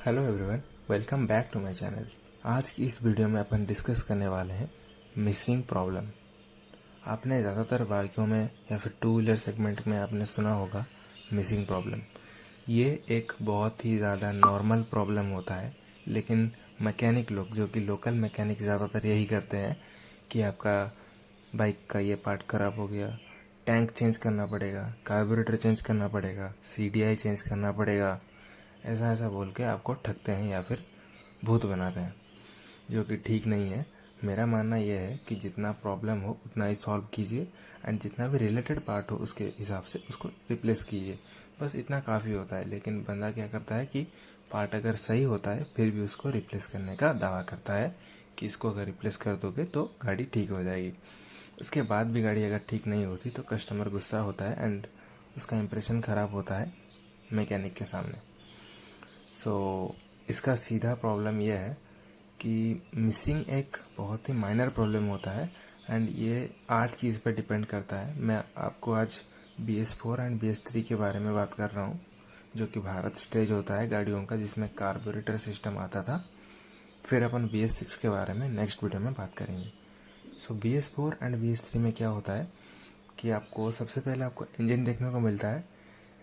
Hello everyone, welcome back to my channel. आज की इस वीडियो में अपन डिस्कस करने वाले हैं मिसिंग प्रॉब्लम। आपने ज़्यादातर बाइकों में या फिर टू व्हीलर सेगमेंट में आपने सुना होगा मिसिंग प्रॉब्लम। ये एक बहुत ही ज़्यादा नॉर्मल प्रॉब्लम होता है, लेकिन मैकेनिक लोग जो कि लोकल मैकेनिक ज़्यादातर यही करते हैं कि आपका बाइक का ये पार्ट ख़राब हो गया, टैंक चेंज करना पड़ेगा, कार्बोरेटर चेंज करना पड़ेगा, सीडीआई चेंज करना पड़ेगा, ऐसा ऐसा बोल के आपको ठगते हैं या फिर भूत बनाते हैं, जो कि ठीक नहीं है। मेरा मानना यह है कि जितना प्रॉब्लम हो उतना ही सॉल्व कीजिए एंड जितना भी रिलेटेड पार्ट हो उसके हिसाब से उसको रिप्लेस कीजिए। बस इतना काफ़ी होता है। लेकिन बंदा क्या करता है कि पार्ट अगर सही होता है फिर भी उसको रिप्लेस करने का दावा करता है कि इसको अगर रिप्लेस कर दोगे तो गाड़ी ठीक हो जाएगी। उसके बाद भी गाड़ी अगर ठीक नहीं होती तो कस्टमर गुस्सा होता है एंड उसका इंप्रेशन ख़राब होता है मैकेनिक के सामने। इसका सीधा प्रॉब्लम यह है कि मिसिंग एक बहुत ही माइनर प्रॉब्लम होता है एंड ये 8 चीज़ पर डिपेंड करता है। मैं आपको आज BS4 एंड BS3 के बारे में बात कर रहा हूँ, जो कि भारत स्टेज होता है गाड़ियों का, जिसमें कार्बोरेटर सिस्टम आता था। फिर अपन BS6 के बारे में नेक्स्ट वीडियो में बात करेंगे। BS4 एंड BS3 में क्या होता है कि आपको सबसे पहले आपको इंजन देखने को मिलता है।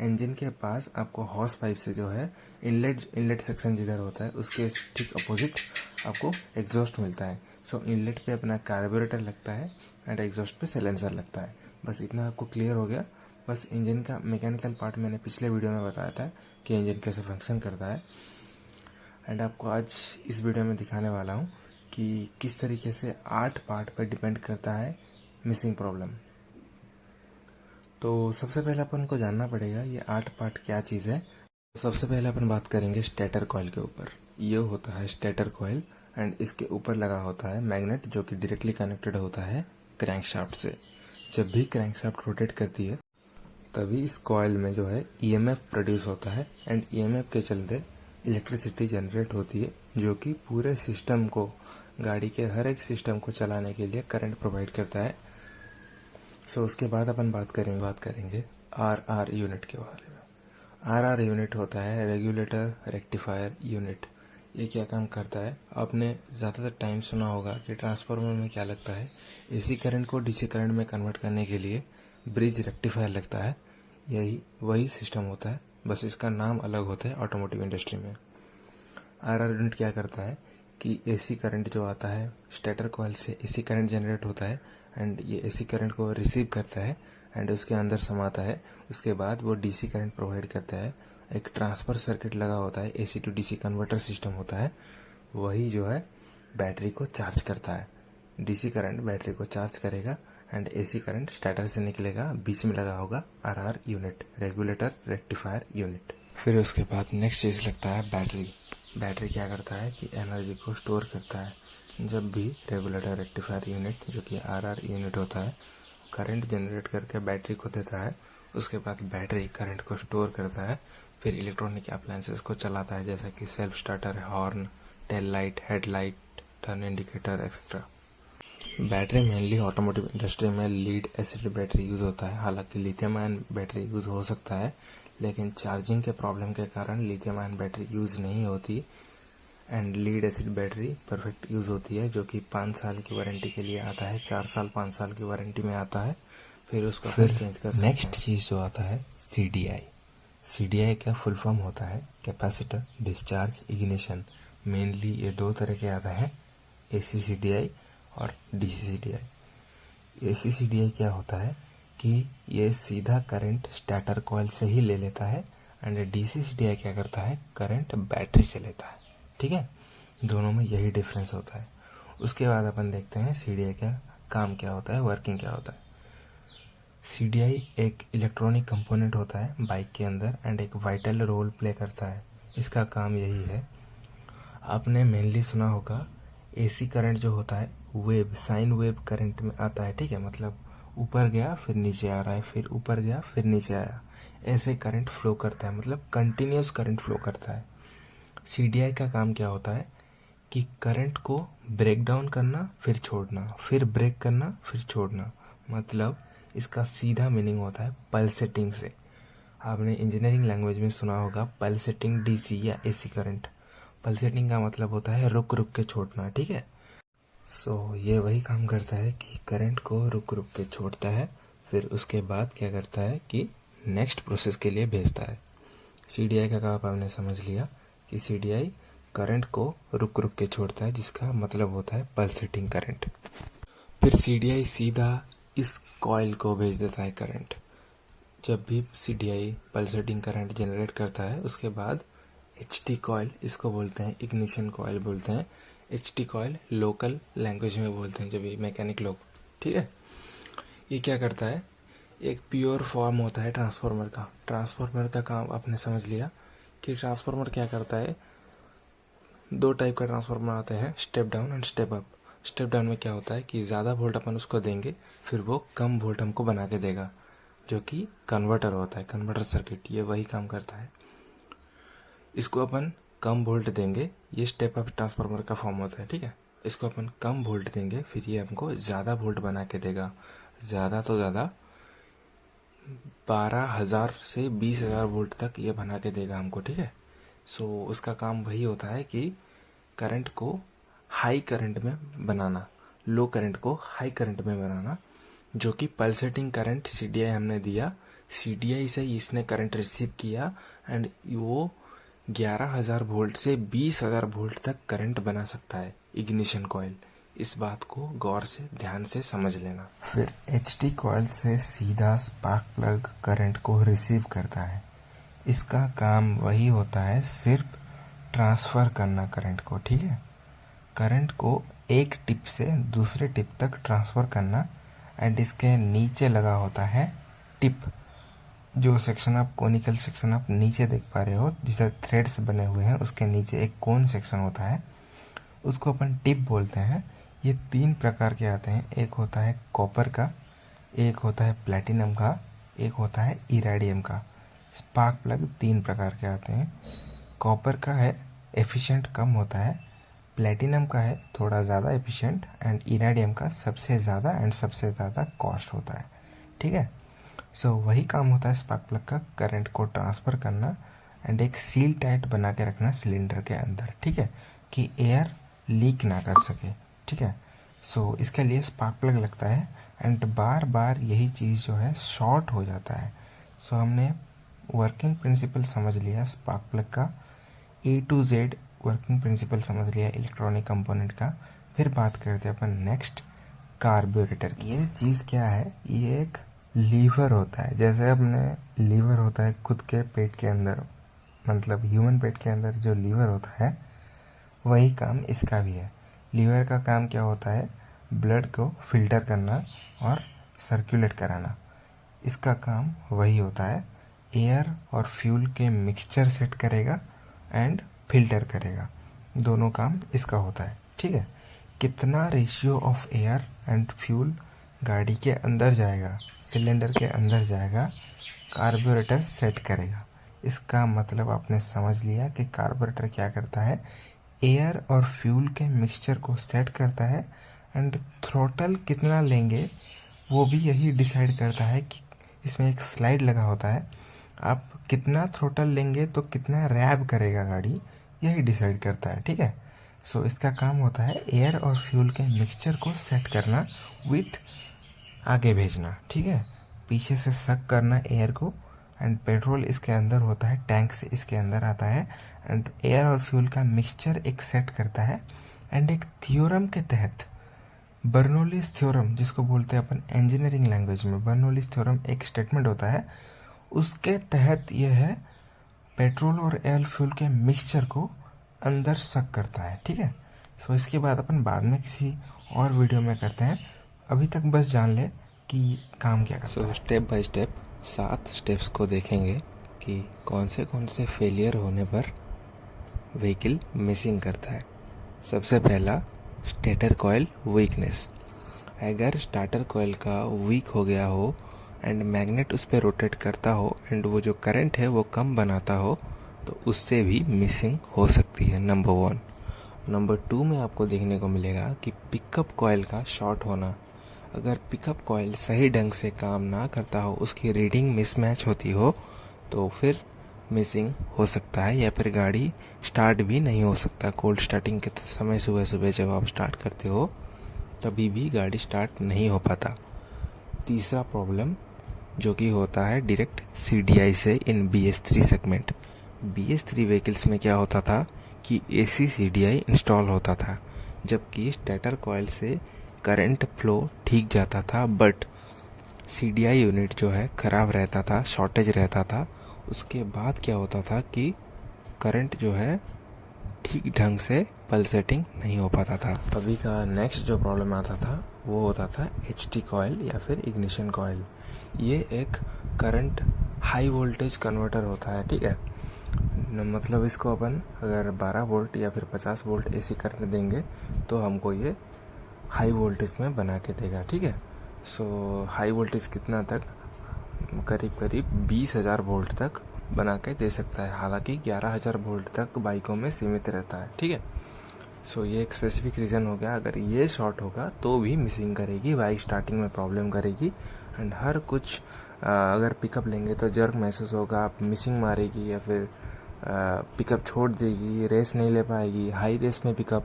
इंजन के पास आपको हॉस पाइप से जो है इनलेट सेक्शन जिधर होता है उसके ठीक अपोजिट आपको एग्जॉस्ट मिलता है। इनलेट पे अपना कार्बोरेटर लगता है एंड एग्जॉस्ट पे सिलेंसर लगता है। बस इतना आपको क्लियर हो गया। बस इंजन का मैकेनिकल पार्ट मैंने पिछले वीडियो में बताया था कि इंजन कैसे फंक्शन करता है, एंड आपको आज इस वीडियो में दिखाने वाला हूँ कि किस तरीके से 8 पार्ट पर डिपेंड करता है मिसिंग प्रॉब्लम। तो सबसे पहले अपन को जानना पड़ेगा ये 8 पार्ट क्या चीज़ है। तो सबसे पहले अपन बात करेंगे स्टेटर कॉइल के ऊपर। ये होता है स्टेटर कॉइल एंड इसके ऊपर लगा होता है मैग्नेट, जो कि डायरेक्टली कनेक्टेड होता है क्रैंकशाफ्ट से। जब भी क्रैंकशाफ्ट रोटेट करती है तभी इस कॉइल में जो है EMF प्रोड्यूस होता है एंड EMF के चलते इलेक्ट्रिसिटी जनरेट होती है, जो कि पूरे सिस्टम को, गाड़ी के हर एक सिस्टम को चलाने के लिए करंट प्रोवाइड करता है। उसके बाद अपन बात करेंगे RR यूनिट के बारे में। RR यूनिट होता है रेगुलेटर रेक्टिफायर यूनिट। ये क्या काम करता है? आपने ज़्यादातर टाइम सुना होगा कि ट्रांसफार्मर में क्या लगता है, AC करंट को DC करंट में कन्वर्ट करने के लिए ब्रिज रेक्टिफायर लगता है। यही वही सिस्टम होता है, बस इसका नाम अलग होता है ऑटोमोटिव इंडस्ट्री में। RR यूनिट क्या करता है कि AC करंट जो आता है स्टेटर कॉइल से, AC करंट जनरेट होता है एंड ये AC करंट को रिसीव करता है एंड उसके अंदर समाता है। उसके बाद वो DC करंट प्रोवाइड करता है। एक ट्रांसफर सर्किट लगा होता है, AC to DC converter system होता है। वही जो है बैटरी को चार्ज करता है। DC करंट बैटरी को चार्ज करेगा एंड AC करंट स्टार्टर से निकलेगा। बीच में लगा होगा RR unit, regulator rectifier unit. फिर उसके बाद नेक्स्ट चीज़ लगता है बैटरी। बैटरी क्या करता है कि एनर्जी को स्टोर करता है। जब भी रेगुलेटर रेक्टिफायर यूनिट, जो कि RR यूनिट होता है, करंट जनरेट करके बैटरी को देता है, उसके बाद बैटरी करंट को स्टोर करता है। फिर इलेक्ट्रॉनिक अप्लायंसेस को चलाता है, जैसे कि self starter, horn, tail light, headlight, turn indicator etcetera. Battery mainly automotive industry में लीड एसिड बैटरी यूज़ होता है। हालांकि लिथियम आयन बैटरी यूज़ हो सकता है, लेकिन चार्जिंग के प्रॉब्लम के कारण लिथियम आयन बैटरी यूज़ नहीं होती and lead acid battery perfect use होती है, जो कि 5 साल की वारंटी के लिए आता है। 4 साल 5 साल की वारंटी में आता है। फिर उसको फिर चेंज कर सकते हैं। नेक्स्ट चीज़ जो आता है CDI। CDI का फुल फॉर्म होता है कैपेसिटर डिस्चार्ज इग्निशन। मेनली ये 2 तरह के आता है, AC CDI और DC CDI। AC CDI क्या होता है कि ये सीधा करंट स्टार्टर कॉइल से ही ले लेता है एंड DC CDI क्या करता है, करंट बैटरी से लेता है। ठीक है, दोनों में यही डिफरेंस होता है। उसके बाद अपन देखते हैं CDI का काम क्या होता है, वर्किंग क्या होता है। CDI एक इलेक्ट्रॉनिक कंपोनेंट होता है बाइक के अंदर एंड एक वाइटल रोल प्ले करता है। इसका काम यही है, आपने मेनली सुना होगा AC करंट जो होता है वेव, साइन वेव करंट में आता है। ठीक है, मतलब ऊपर गया फिर नीचे आ रहा है, फिर ऊपर गया फिर नीचे आया, ऐसे करंट फ्लो करता है, मतलब कंटिन्यूस करंट फ्लो करता है। CDI का काम क्या होता है कि करंट को ब्रेक डाउन करना, फिर छोड़ना, फिर ब्रेक करना, फिर छोड़ना। मतलब इसका सीधा मीनिंग होता है पल्सेटिंग से। आपने इंजीनियरिंग लैंग्वेज में सुना होगा पल्सेटिंग DC या AC करंट। पल्सेटिंग का मतलब होता है रुक रुक के छोड़ना, ठीक है। सो ये वही काम करता है कि करंट को रुक रुक के छोड़ता है, फिर उसके बाद क्या करता है कि नेक्स्ट प्रोसेस के लिए भेजता है। CDI का काम आपने समझ लिया कि CDI करंट को रुक रुक के छोड़ता है, जिसका मतलब होता है पल्सेटिंग करंट। फिर CDI सीधा इस कॉइल को भेज देता है करंट। जब भी CDI पल्सेटिंग करंट जनरेट करता है, उसके बाद HT कॉइल, इसको बोलते हैं इग्निशन कॉइल बोलते हैं। HT कॉइल लोकल लैंग्वेज में बोलते हैं जब ये मैकेनिक लोग, ठीक है। ये क्या करता है, एक प्योर फॉर्म होता है ट्रांसफार्मर का। ट्रांसफार्मर का काम आपने समझ लिया कि ट्रांसफार्मर क्या करता है। दो टाइप का ट्रांसफार्मर आते हैं, step down and step up. Step down में क्या होता है कि ज़्यादा वोल्ट अपन उसको देंगे, फिर वो कम वोल्ट हमको बना के देगा, जो कि कन्वर्टर होता है, कन्वर्टर सर्किट। ये वही काम करता है। इसको अपन कम वोल्ट देंगे, ये स्टेप अप ट्रांसफार्मर का फॉर्म होता है, ठीक है। इसको अपन कम वोल्ट देंगे, फिर ये हमको ज़्यादा वोल्ट बना के देगा। ज़्यादा तो ज़्यादा 12,000 से 20,000 वोल्ट तक ये बना के देगा हमको, ठीक है। सो उसका काम वही होता है कि करंट को हाई करंट में बनाना, लो करंट को हाई करंट में बनाना, जो कि पल्सेटिंग करंट CDI हमने दिया, CDI से इसने करंट रिसीव किया एंड वो 11,000 वोल्ट से 20,000 वोल्ट तक करंट बना सकता है इग्निशन कॉइल। इस बात को गौर से ध्यान से समझ लेना। फिर HT कॉइल से सीधा स्पार्क प्लग करंट को रिसीव करता है। इसका काम वही होता है, सिर्फ ट्रांसफ़र करना करंट को, ठीक है। करंट को एक टिप से दूसरे टिप तक ट्रांसफ़र करना। एंड इसके नीचे लगा होता है टिप, जो सेक्शन आप कोनिकल सेक्शन आप नीचे देख पा रहे हो, जिसे थ्रेड्स बने हुए हैं, उसके नीचे एक कोन सेक्शन होता है, उसको अपन टिप बोलते हैं। ये 3 प्रकार के आते हैं, एक होता है कॉपर का, एक होता है प्लैटिनम का, एक होता है इराडियम का। स्पार्क प्लग 3 प्रकार के आते हैं। कॉपर का है एफिशिएंट कम होता है, प्लैटिनम का है थोड़ा ज़्यादा एफिशिएंट, एंड इराडियम का सबसे ज़्यादा एंड सबसे ज़्यादा कॉस्ट होता है, ठीक है। सो वही काम होता है स्पार्क प्लग का, करंट को ट्रांसफ़र करना एंड एक सील टाइट बना के रखना सिलेंडर के अंदर, ठीक है, कि एयर लीक ना कर सके, ठीक है। सो इसके लिए स्पार्क प्लग लगता है एंड बार बार यही चीज़ जो है शॉर्ट हो जाता है। सो हमने वर्किंग प्रिंसिपल समझ लिया स्पार्क प्लग का, A to Z working principle समझ लिया इलेक्ट्रॉनिक कंपोनेंट का। फिर बात करते हैं अपन नेक्स्ट कार्बोरेटर की। ये चीज़ क्या है, ये एक लीवर होता है। जैसे अपने लीवर होता है खुद के पेट के अंदर, मतलब ह्यूमन पेट के अंदर जो लीवर होता है, वही काम इसका भी है। लीवर का काम क्या होता है, ब्लड को फिल्टर करना और सर्कुलेट कराना। इसका काम वही होता है, एयर और फ्यूल के मिक्सचर सेट करेगा एंड फिल्टर करेगा, दोनों काम इसका होता है, ठीक है। कितना ratio of air and fuel गाड़ी के अंदर जाएगा, सिलेंडर के अंदर जाएगा, कार्बोरेटर सेट करेगा। इसका मतलब आपने समझ लिया कि कार्बोरेटर क्या करता है, एयर और फ्यूल के मिक्सचर को सेट करता है एंड थ्रोटल कितना लेंगे वो भी यही डिसाइड करता है। कि इसमें एक स्लाइड लगा होता है, आप कितना थ्रोटल लेंगे तो कितना रैब करेगा गाड़ी, यही डिसाइड करता है, ठीक है। सो इसका काम होता है एयर और फ्यूल के मिक्सचर को सेट करना विथ आगे भेजना, ठीक है। पीछे से सक करना एयर को, एंड पेट्रोल इसके अंदर होता है, टैंक से इसके अंदर आता है, एंड एयर और फ्यूल का मिक्सचर एक सेट करता है। एंड एक थ्योरम के तहत, बर्नौलीज थ्योरम जिसको बोलते हैं अपन इंजीनियरिंग लैंग्वेज में, बर्नौलीज थ्योरम एक स्टेटमेंट होता है, उसके तहत यह है पेट्रोल और एयर फ्यूल के मिक्सचर को अंदर सक करता है, ठीक है। सो इसके बाद अपन बाद में किसी और वीडियो में करते हैं, अभी तक बस जान ले कि काम क्या करता है। स्टेप बाय स्टेप 7 स्टेप्स को देखेंगे कि कौन से फेलियर होने पर व्हीकल मिसिंग करता है। सबसे पहला, स्टार्टर कॉइल वीकनेस। अगर स्टार्टर कॉइल का वीक हो गया हो एंड मैग्नेट उस पर रोटेट करता हो एंड वो जो करंट है वो कम बनाता हो, तो उससे भी मिसिंग हो सकती है, नंबर 1। नंबर 2 में आपको देखने को मिलेगा कि पिकअप कॉइल का शॉर्ट होना। अगर पिकअप कॉइल सही ढंग से काम ना करता हो, उसकी रीडिंग मिसमैच होती हो, तो फिर मिसिंग हो सकता है, या फिर गाड़ी स्टार्ट भी नहीं हो सकता। कोल्ड स्टार्टिंग के समय सुबह सुबह जब आप स्टार्ट करते हो तभी भी गाड़ी स्टार्ट नहीं हो पाता। तीसरा प्रॉब्लम जो कि होता है डायरेक्ट CDI से इन BS3 सेगमेंट। BS3 व्हीकल्स में क्या होता था कि AC CDI इंस्टॉल होता था, जबकि स्टेटर कॉइल से करंट फ्लो ठीक जाता था, बट CDI यूनिट जो है ख़राब रहता था, शॉर्टेज रहता था। उसके बाद क्या होता था कि करंट जो है ठीक ढंग से पल्सेटिंग नहीं हो पाता था। अभी का नेक्स्ट जो प्रॉब्लम आता था वो होता था HT कॉइल या फिर इग्निशन कॉइल। ये एक करंट हाई वोल्टेज कन्वर्टर होता है, ठीक है। मतलब इसको अपन अगर 12 वोल्ट या फिर 50 वोल्ट AC करंट देंगे तो हमको ये हाई वोल्टेज में बना के देगा, ठीक है। सो हाई वोल्टेज कितना तक, करीब करीब 20,000 वोल्ट तक बना के दे सकता है। हालांकि 11,000 वोल्ट तक बाइकों में सीमित रहता है, ठीक है। सो ये एक स्पेसिफिक रीज़न हो गया। अगर ये शॉर्ट होगा तो भी मिसिंग करेगी, बाइक स्टार्टिंग में प्रॉब्लम करेगी। एंड हर कुछ अगर पिकअप लेंगे तो जर्क महसूस होगा, आप मिसिंग मारेगी या फिर पिकअप छोड़ देगी, रेस नहीं ले पाएगी, हाई रेस में पिकअप,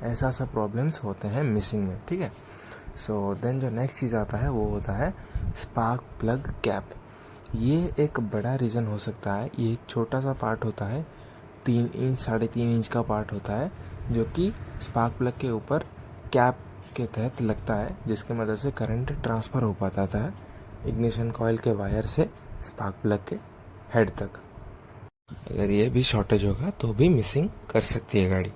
ऐसा सब प्रॉब्लम्स होते हैं मिसिंग में, ठीक है। सो देन जो नेक्स्ट चीज़ आता है वो होता है स्पार्क प्लग कैप। ये एक बड़ा रीज़न हो सकता है। ये एक छोटा सा पार्ट होता है, 3 इंच 3.5 इंच का पार्ट होता है, जो कि स्पार्क प्लग के ऊपर कैप के तहत लगता है, जिसके मदद से करंट ट्रांसफ़र हो पाता था इग्निशन कॉइल के वायर से स्पार्क प्लग के हेड तक। अगर ये भी शॉर्टेज होगा तो भी मिसिंग कर सकती है गाड़ी।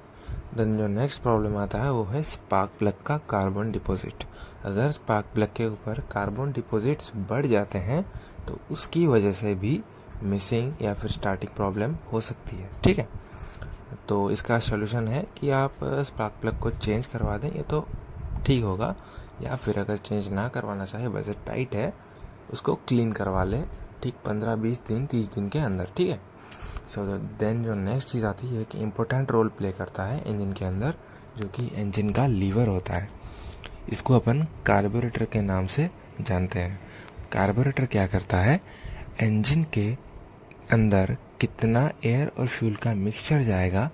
देन जो नेक्स्ट प्रॉब्लम आता है वो है स्पार्क प्लग का कार्बन डिपॉजिट। अगर स्पार्क प्लग के ऊपर कार्बन डिपॉजिट्स बढ़ जाते हैं तो उसकी वजह से भी मिसिंग या फिर स्टार्टिंग प्रॉब्लम हो सकती है, ठीक है। तो इसका सॉल्यूशन है कि आप स्पार्क प्लग को चेंज करवा दें, ये तो ठीक होगा। या फिर अगर चेंज ना करवाना चाहे, बजट टाइट है, उसको क्लीन करवा लें, ठीक 15-20 दिन 30 दिन के अंदर, ठीक है। सो देन जो नेक्स्ट चीज़ आती है कि इम्पोर्टेंट रोल प्ले करता है इंजन के अंदर, जो कि इंजन का लीवर होता है। इसको अपन कार्बोरेटर के नाम से जानते हैं। कार्बोरेटर क्या करता है, इंजन के अंदर कितना एयर और फ्यूल का मिक्सचर जाएगा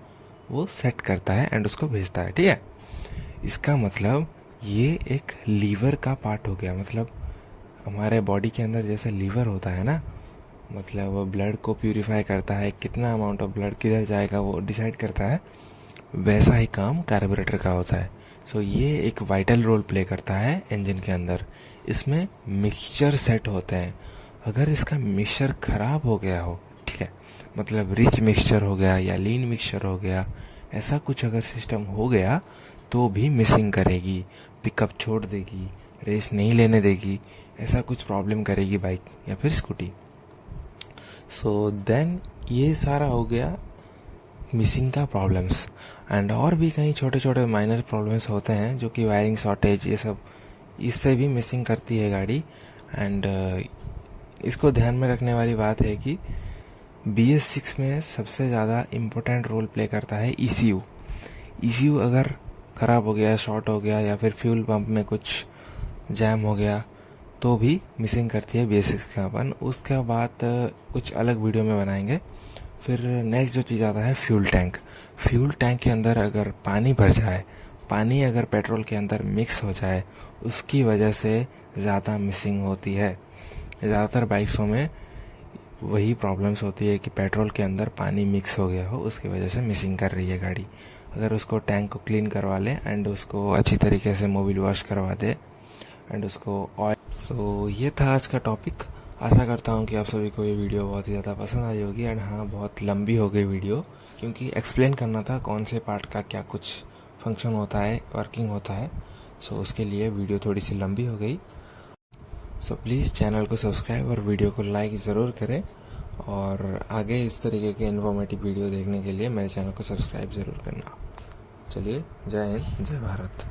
वो सेट करता है एंड उसको भेजता है, ठीक है। इसका मतलब ये एक लीवर का पार्ट हो गया। मतलब हमारे बॉडी के अंदर जैसे लीवर होता है ना, मतलब वो ब्लड को प्यूरिफाई करता है, कितना अमाउंट ऑफ ब्लड किधर जाएगा वो डिसाइड करता है, वैसा ही काम कार्बोरेटर का होता है। सो ये एक वाइटल रोल प्ले करता है इंजन के अंदर। इसमें मिक्सचर सेट होते हैं। अगर इसका मिक्सचर ख़राब हो गया हो, ठीक है, मतलब रिच मिक्सचर हो गया या लीन मिक्सचर हो गया, ऐसा कुछ अगर सिस्टम हो गया तो भी मिसिंग करेगी, पिकअप छोड़ देगी, रेस नहीं लेने देगी, ऐसा कुछ प्रॉब्लम करेगी बाइक या फिर स्कूटी। सो देन ये सारा हो गया मिसिंग का प्रॉब्लम्स। एंड और भी कई छोटे छोटे माइनर प्रॉब्लम्स होते हैं जो कि वायरिंग शॉर्टेज, ये सब, इससे भी मिसिंग करती है गाड़ी। एंड इसको ध्यान में रखने वाली बात है कि BS6 में सबसे ज़्यादा इम्पोर्टेंट रोल प्ले करता है ECU। ECU अगर ख़राब हो गया, शॉर्ट हो गया या फिर फ्यूल पंप में कुछ जैम हो गया तो भी मिसिंग करती है BS6 का। अपन उसके बाद कुछ अलग वीडियो में बनाएंगे। फिर नेक्स्ट जो चीज़ आता है फ्यूल टैंक। फ्यूल टैंक के अंदर अगर पानी भर जाए, पानी अगर पेट्रोल के अंदर मिक्स हो जाए, उसकी वजह से ज़्यादा मिसिंग होती है। ज़्यादातर बाइक्सों में वही प्रॉब्लम्स होती है कि पेट्रोल के अंदर पानी मिक्स हो गया हो, उसकी वजह से मिसिंग कर रही है गाड़ी। अगर उसको टैंक को क्लीन करवा लें एंड उसको अच्छी तरीके से मोबिल वॉश करवा दे एंड उसको ऑयल। सो ये था आज का टॉपिक। आशा करता हूँ कि आप सभी को ये वीडियो बहुत ही ज़्यादा पसंद आई होगी। एंड हाँ, बहुत लंबी हो गई वीडियो, क्योंकि एक्सप्लेन करना था कौन से पार्ट का क्या कुछ फंक्शन होता है, वर्किंग होता है। सो उसके लिए वीडियो थोड़ी सी लंबी हो गई। सो प्लीज़ चैनल को सब्सक्राइब और वीडियो को लाइक ज़रूर करें। और आगे इस तरीके के इन्फॉर्मेटिव वीडियो देखने के लिए मेरे चैनल को सब्सक्राइब ज़रूर करना। चलिए, जय हिंद, जय भारत।